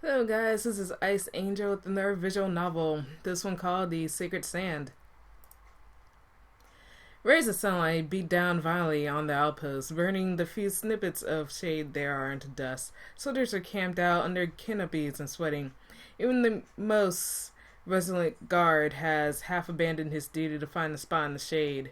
Hello guys, this is Ice Angel with another visual novel, this one called The Sacred Sand. Rays of sunlight beat down violently on the outpost, burning the few snippets of shade there are into dust. Soldiers are camped out under canopies and sweating. Even the most resolute guard has half abandoned his duty to find a spot in the shade.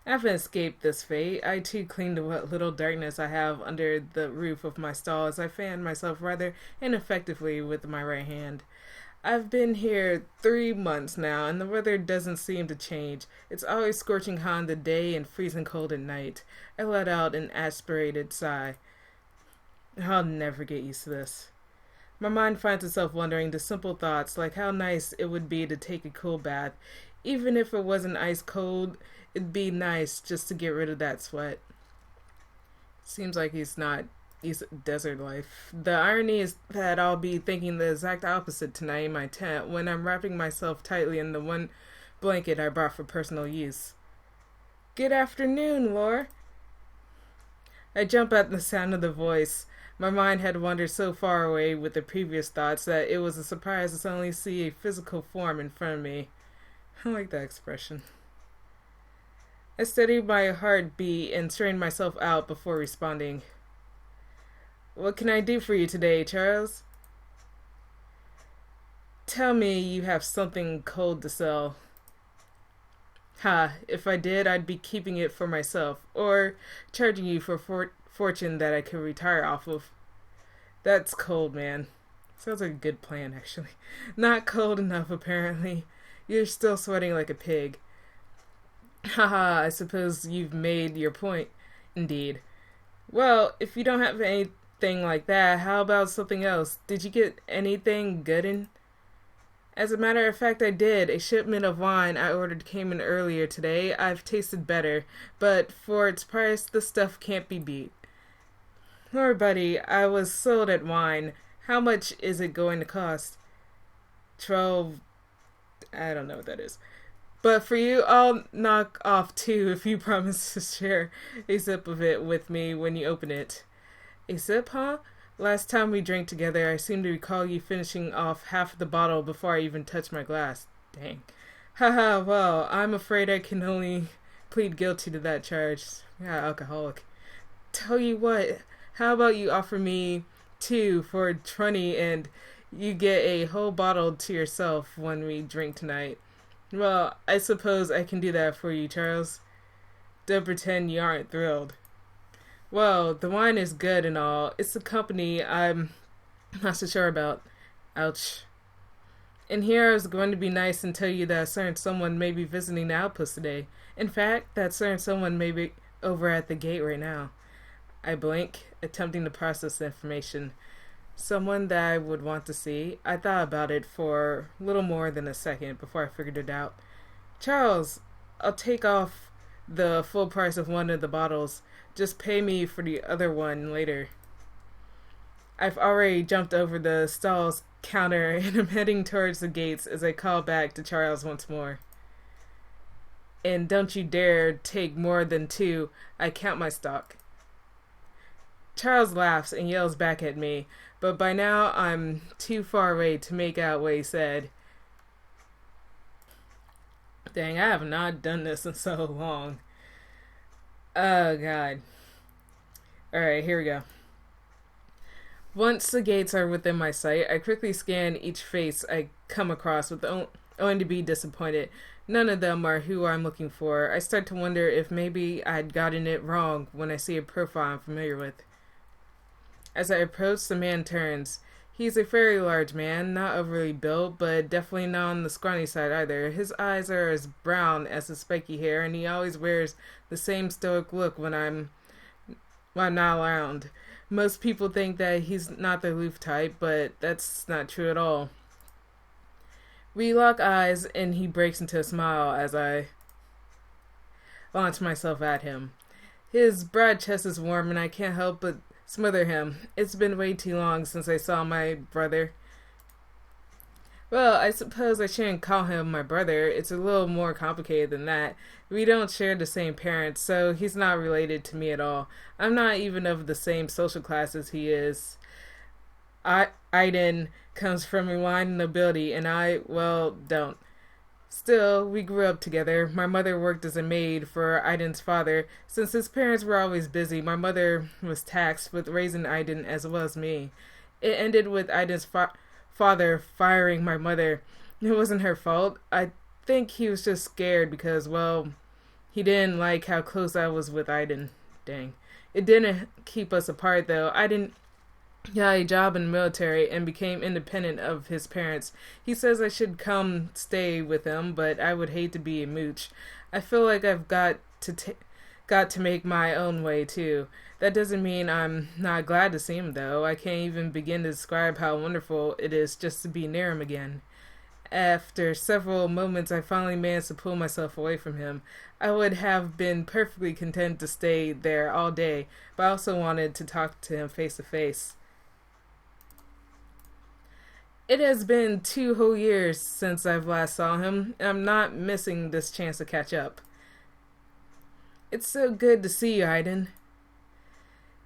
I haven't escaped this fate. I too cling to what little darkness I have under the roof of my stall as I fan myself rather ineffectively with my right hand. I've been here 3 months now, and the weather doesn't seem to change. It's always scorching hot in the day and freezing cold at night. I let out an aspirated sigh. I'll never get used to this. My mind finds itself wondering the simple thoughts like how nice it would be to take a cool bath. Even if it wasn't ice cold, it'd be nice just to get rid of that sweat. Seems like he's desert life. The irony is that I'll be thinking the exact opposite tonight in my tent when I'm wrapping myself tightly in the one blanket I brought for personal use. Good afternoon, Lore. I jump at the sound of the voice. My mind had wandered so far away with the previous thoughts that it was a surprise to suddenly see a physical form in front of me. I like that expression. I steadied my heartbeat and strained myself out before responding. What can I do for you today, Charles? Tell me you have something cold to sell. Ha, if I did, I'd be keeping it for myself, or charging you for fortune that I could retire off of. That's cold, man. Sounds like a good plan, actually. Not cold enough, apparently. You're still sweating like a pig. Haha, I suppose you've made your point. Indeed. Well, if you don't have anything like that, how about something else? Did you get anything good in? As a matter of fact, I did. A shipment of wine I ordered came in earlier today. I've tasted better, but for its price, the stuff can't be beat. Lord, buddy, I was sold at wine. How much is it going to cost? 12. I don't know what that is. But for you, I'll knock off 2 if you promise to share a sip of it with me when you open it. A sip, huh? Last time we drank together, I seem to recall you finishing off half of the bottle before I even touched my glass. Dang. Haha, well, I'm afraid I can only plead guilty to that charge. Yeah, alcoholic. Tell you what, how about you offer me 2 for 20 and you get a whole bottle to yourself when we drink tonight? Well, I suppose I can do that for you, Charles. Don't pretend you aren't thrilled. Well, the wine is good and all. It's the company I'm not so sure about. Ouch. And here I was going to be nice and tell you that a certain someone may be visiting the outpost today. In fact, that certain someone may be over at the gate right now. I blink, attempting to process the information. Someone that I would want to see. I thought about it for little more than a second before I figured it out. Charles, I'll take off the full price of one of the bottles. Just pay me for the other one later. I've already jumped over the stall's counter and I'm heading towards the gates as I call back to Charles once more. And don't you dare take more than 2. I count my stock. Charles laughs and yells back at me, but by now I'm too far away to make out what he said. Dang, I have not done this in so long. Oh, God. Alright, here we go. Once the gates are within my sight, I quickly scan each face I come across with only to be disappointed. None of them are who I'm looking for. I start to wonder if maybe I'd gotten it wrong when I see a profile I'm familiar with. As I approach, the man turns. He's a fairly large man, not overly built, but definitely not on the scrawny side either. His eyes are as brown as his spiky hair, and he always wears the same stoic look when I'm not around. Most people think that he's not the aloof type, but that's not true at all. We lock eyes, and he breaks into a smile as I launch myself at him. His broad chest is warm, and I can't help but smother him. It's been way too long since I saw my brother. Well, I suppose I shouldn't call him my brother. It's a little more complicated than that. We don't share the same parents, so he's not related to me at all. I'm not even of the same social class as he is. Idan comes from a line of nobility, and I, well, don't. Still, we grew up together. My mother worked as a maid for Idan's father. Since his parents were always busy, my mother was tasked with raising Idan as well as me. It ended with Idan's father firing my mother. It wasn't her fault. I think he was just scared because, well, he didn't like how close I was with Idan. Dang. It didn't keep us apart, though. I didn't got a job in the military and became independent of his parents. He says I should come stay with him, but I would hate to be a mooch. I feel like I've got to make my own way too. That doesn't mean I'm not glad to see him though. I can't even begin to describe how wonderful it is just to be near him again. After several moments, I finally managed to pull myself away from him. I would have been perfectly content to stay there all day, but I also wanted to talk to him face to face. It has been 2 whole years since I've last saw him, and I'm not missing this chance to catch up. It's so good to see you, Idan.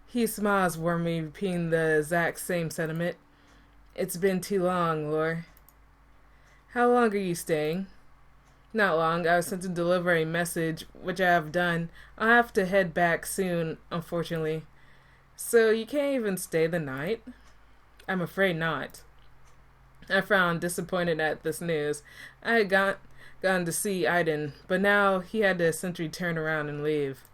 He smiles warmly, repeating the exact same sentiment. It's been too long, Lore. How long are you staying? Not long. I was sent to deliver a message, which I have done. I'll have to head back soon, unfortunately. So you can't even stay the night? I'm afraid not. I frowned, disappointed at this news. I had gone to see Idan, but now he had to essentially turn around and leave.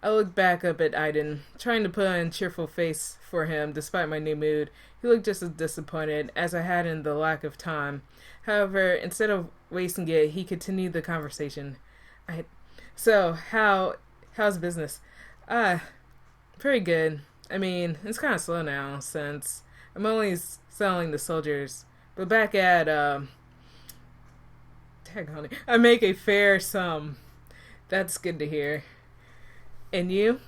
I looked back up at Idan, trying to put on a cheerful face for him despite my new mood. He looked just as disappointed as I had in the lack of time. However, instead of wasting it, he continued the conversation. So, how's business? Pretty good. I mean, it's kind of slow now since I'm only selling to soldiers. But back at, I make a fair sum. That's good to hear. And you?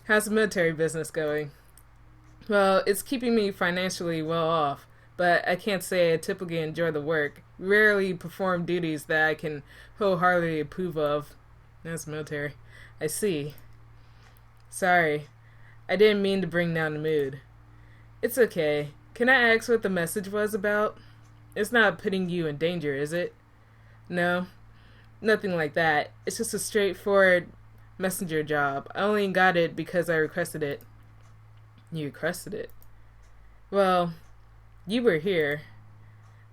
How's the military business going? Well, it's keeping me financially well off, but I can't say I typically enjoy the work. Rarely perform duties that I can wholeheartedly approve of. That's military. I see. Sorry. I didn't mean to bring down the mood. It's okay. Can I ask what the message was about? It's not putting you in danger, is it? No. Nothing like that. It's just a straightforward messenger job. I only got it because I requested it. You requested it? Well, you were here.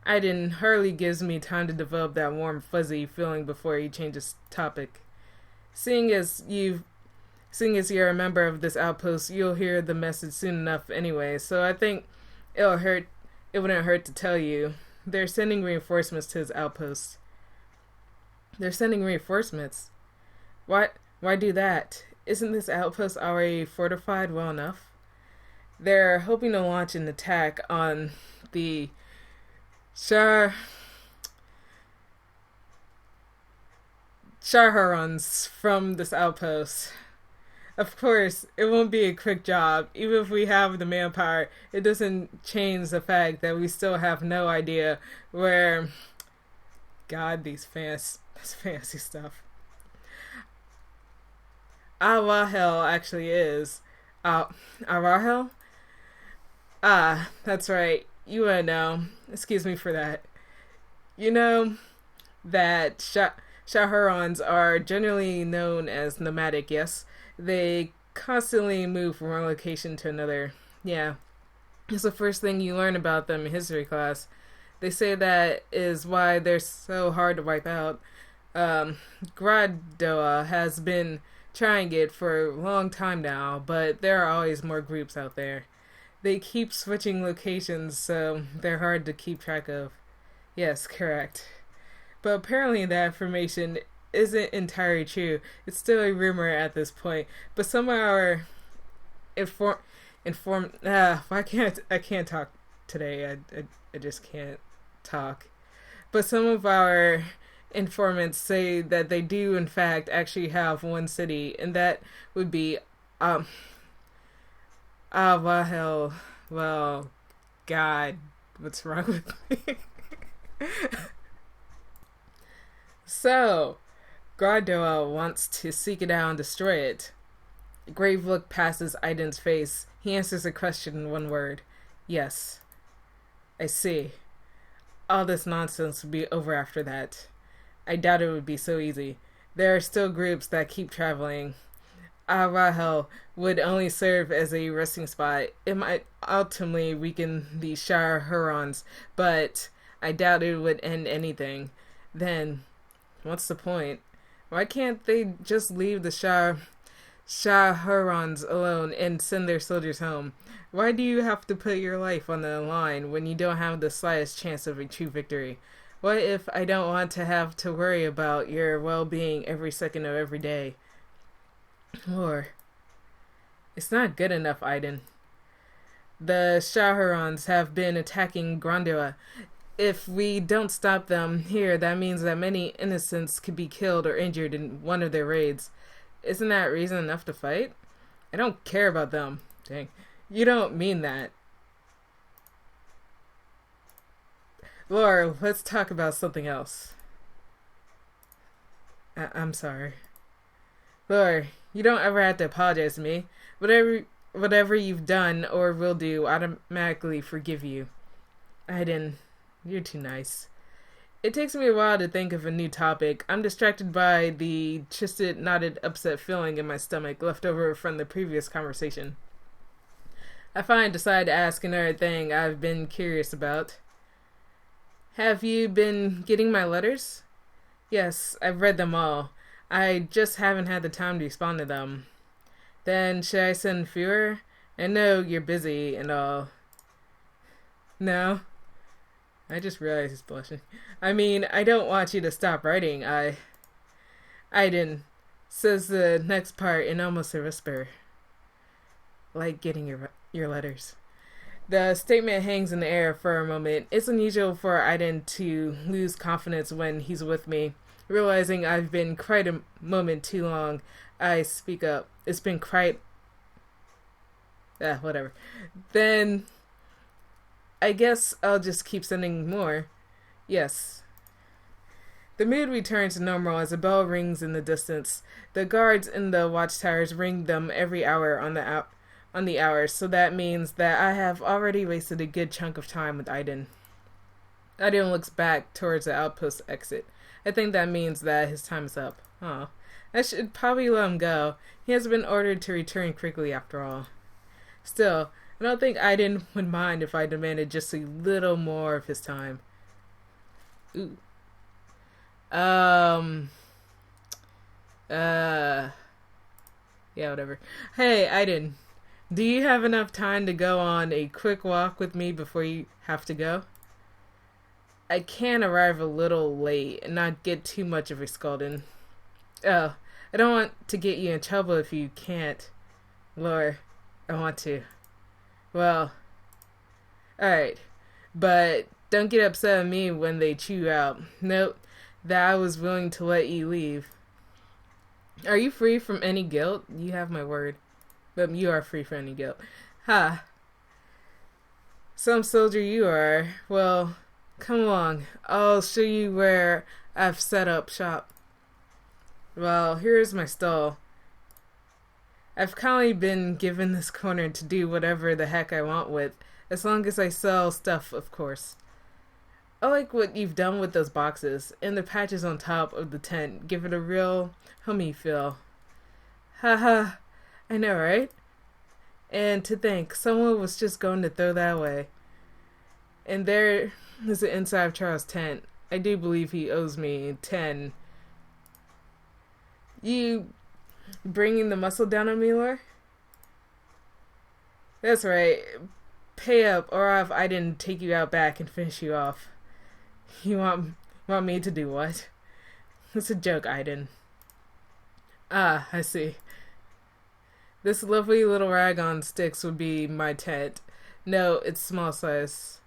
Aydin hardly gives me time to develop that warm, fuzzy feeling before he changes topic. Seeing as you're a member of this outpost, you'll hear the message soon enough anyway, so I think it wouldn't hurt to tell you. They're sending reinforcements to his outpost. They're sending reinforcements? Why do that? Isn't this outpost already fortified well enough? They're hoping to launch an attack on the Shaharans from this outpost. Of course, it won't be a quick job. Even if we have the manpower, it doesn't change the fact that we still have no idea where... God, that's fancy stuff. Awahel actually is. Awahel? That's right. You wanna know. Excuse me for that. You know that Shaharans are generally known as nomadic, yes? They constantly move from one location to another. Yeah. It's the first thing you learn about them in history class. They say that is why they're so hard to wipe out. Gradoa has been trying it for a long time now, but there are always more groups out there. They keep switching locations, so they're hard to keep track of. Yes, correct. But apparently that information isn't entirely true. It's still a rumor at this point. But some of our I can't talk today. I just can't talk. But some of our informants say that they do in fact actually have one city, and that would be Wahel. Well, God, what's wrong with me? So, Gradoa wants to seek it out and destroy it. A grave look passes Aiden's face. He answers the question in one word. Yes, I see. All this nonsense would be over after that. I doubt it would be so easy. There are still groups that keep traveling. Arahel would only serve as a resting spot. It might ultimately weaken the Shire Hurons, but I doubt it would end anything. Then, what's the point? Why can't they just leave the Shire Hurons alone and send their soldiers home? Why do you have to put your life on the line when you don't have the slightest chance of a true victory? What if I don't want to have to worry about your well-being every second of every day? Or, it's not good enough, Aydin. The Shahurons have been attacking Grandua. If we don't stop them here, that means that many innocents could be killed or injured in one of their raids. Isn't that reason enough to fight? I don't care about them. Dang. You don't mean that. Laura, let's talk about something else. I'm sorry. Laura, you don't ever have to apologize to me. Whatever you've done or will do, I automatically forgive you. Aydin, you're too nice. It takes me a while to think of a new topic. I'm distracted by the twisted, knotted, upset feeling in my stomach left over from the previous conversation. I finally decide to ask another thing I've been curious about. Have you been getting my letters? Yes, I've read them all. I just haven't had the time to respond to them. Then should I send fewer? I know you're busy and all. No? I just realized he's blushing. I mean, I don't want you to stop writing. Idan says the next part in almost a whisper. Like getting your letters. The statement hangs in the air for a moment. It's unusual for Idan to lose confidence when he's with me. Realizing I've been quite a moment too long, I speak up. It's been quite... whatever. Then, I guess I'll just keep sending more. Yes. The mood returns to normal as a bell rings in the distance. The guards in the watchtowers ring them every hour on the hours, so that means that I have already wasted a good chunk of time with Idan. Idan looks back towards the outpost exit. I think that means that his time is up. Oh, I should probably let him go. He has been ordered to return quickly after all. Still, I don't think Idan would mind if I demanded just a little more of his time. Ooh. Yeah, whatever. Hey, Idan. Do you have enough time to go on a quick walk with me before you have to go? I can arrive a little late and not get too much of a scolding. Oh, I don't want to get you in trouble if you can't. Laura, I want to. Well, alright. But don't get upset at me when they chew you out. Note that I was willing to let you leave. Are you free from any guilt? You have my word. But you are free from any guilt. Ha. Some soldier you are. Well, come along. I'll show you where I've set up shop. Well, here's my stall. I've kindly been given this corner to do whatever the heck I want with, as long as I sell stuff, of course. I like what you've done with those boxes, and the patches on top of the tent give it a real homey feel. Haha. I know, right? And to think, someone was just going to throw that away. And there is the inside of Charles' tent. I do believe he owes me 10. You bringing the muscle down on me, Laura? That's right. Pay up, or if I didn't take you out back and finish you off. You want me to do what? It's a joke, Idan. Ah, I see. This lovely little rag on sticks would be my tent. No, it's small size.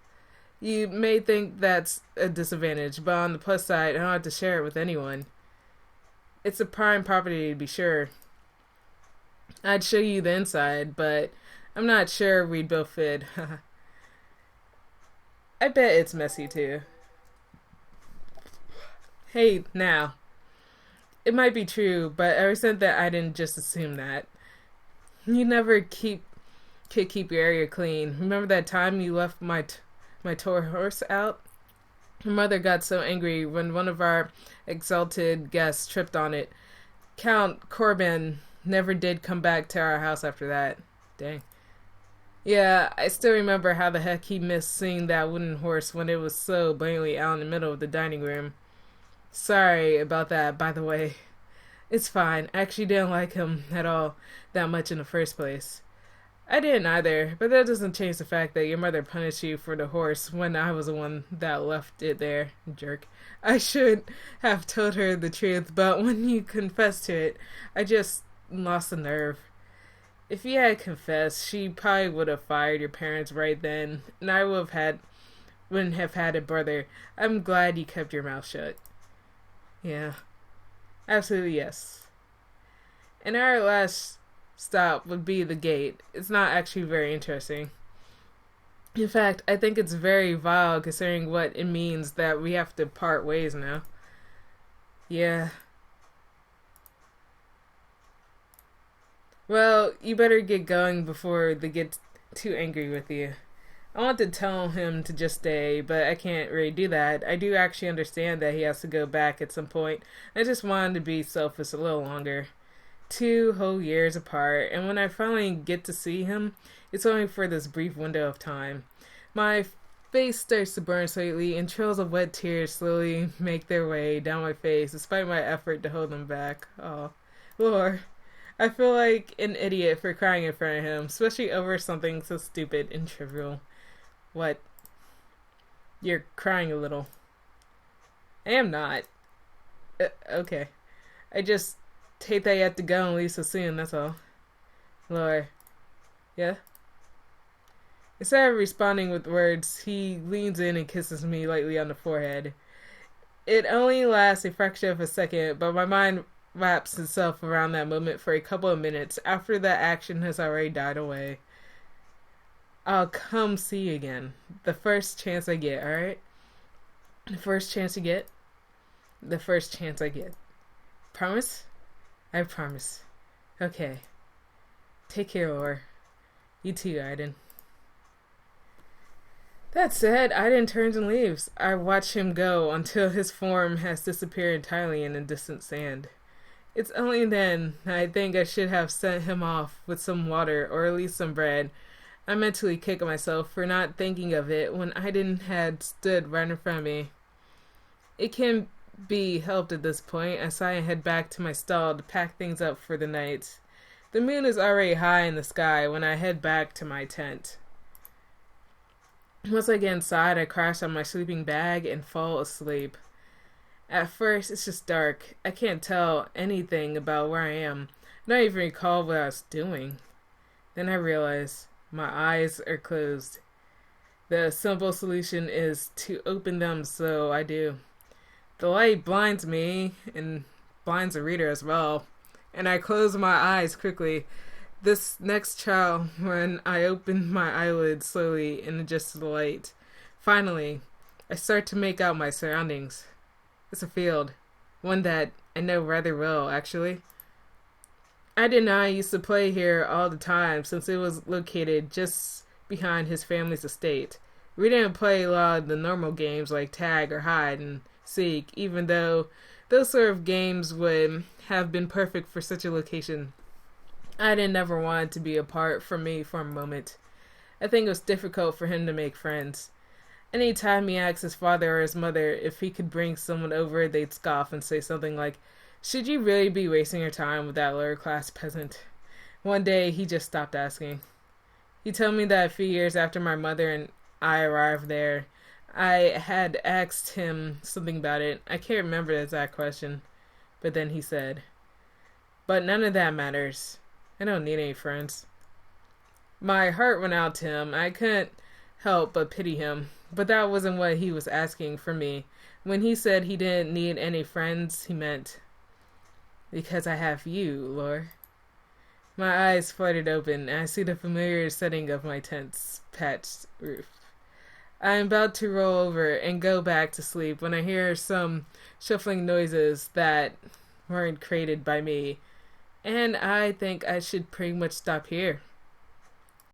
You may think that's a disadvantage, but on the plus side, I don't have to share it with anyone. It's a prime property to be sure. I'd show you the inside, but I'm not sure we'd both fit. I bet it's messy too. Hey, now. It might be true, but ever since that I didn't just assume that. You never keep could keep your area clean. Remember that time you left my toy horse out? Her mother got so angry when one of our exalted guests tripped on it. Count Corbin never did come back to our house after that. Dang. Yeah, I still remember how the heck he missed seeing that wooden horse when it was so blatantly out in the middle of the dining room. Sorry about that, by the way. It's fine. I actually didn't like him at all that much in the first place. I didn't either, but that doesn't change the fact that your mother punished you for the horse when I was the one that left it there, jerk. I should have told her the truth, but when you confessed to it, I just lost the nerve. If you had confessed, she probably would have fired your parents right then, and I wouldn't have had a brother. I'm glad you kept your mouth shut. Yeah, absolutely yes. And our last stop would be the gate. It's not actually very interesting. In fact, I think it's very vile considering what it means that we have to part ways now. Yeah. Well, you better get going before they get too angry with you. I want to tell him to just stay, but I can't really do that. I do actually understand that he has to go back at some point. I just wanted to be selfish a little longer. 2 whole years apart, and when I finally get to see him, it's only for this brief window of time. My face starts to burn slightly, and trails of wet tears slowly make their way down my face, despite my effort to hold them back. Oh, Lord. I feel like an idiot for crying in front of him, especially over something so stupid and trivial. What? You're crying a little. I am not. Okay. I just hate that you have to go and leave so soon, that's all. Lord. Yeah? Instead of responding with words, he leans in and kisses me lightly on the forehead. It only lasts a fraction of a second, but my mind wraps itself around that moment for a couple of minutes after that action has already died away. I'll come see you again. The first chance I get, alright? The first chance you get? The first chance I get. Promise? I promise. Okay. Take care, Laura. You too, Aydin. That said, Idan turns and leaves. I watch him go until his form has disappeared entirely in the distant sand. It's only then I think I should have sent him off with some water or at least some bread. I mentally kick myself for not thinking of it when Idan had stood right in front of me. It can be helped at this point as I head back to my stall to pack things up for the night. The moon is already high in the sky when I head back to my tent. Once I get inside, I crash on my sleeping bag and fall asleep. At first, it's just dark. I can't tell anything about where I am. I don't even recall what I was doing. Then I realize my eyes are closed. The simple solution is to open them, so I do. The light blinds me and blinds the reader as well, and I close my eyes quickly. This next trial, when I open my eyelids slowly and adjust to the light. Finally, I start to make out my surroundings. It's a field. One that I know rather well, actually. Aydin and I used to play here all the time since it was located just behind his family's estate. We didn't play a lot of the normal games like tag or hide and seek, even though those sort of games would have been perfect for such a location. Aydin never wanted to be apart from me for a moment. I think it was difficult for him to make friends. Anytime he asked his father or his mother if he could bring someone over, they'd scoff and say something like, "Should you really be wasting your time with that lower-class peasant?" One day, he just stopped asking. He told me that a few years after my mother and I arrived there, I had asked him something about it. I can't remember the exact question. But then he said, "But none of that matters. I don't need any friends." My heart went out to him. I couldn't help but pity him. But that wasn't what he was asking for me. When he said he didn't need any friends, he meant, "Because I have you, Laura." My eyes fluttered open, and I see the familiar setting of my tent's patched roof. I am about to roll over and go back to sleep when I hear some shuffling noises that weren't created by me. And I think I should pretty much stop here.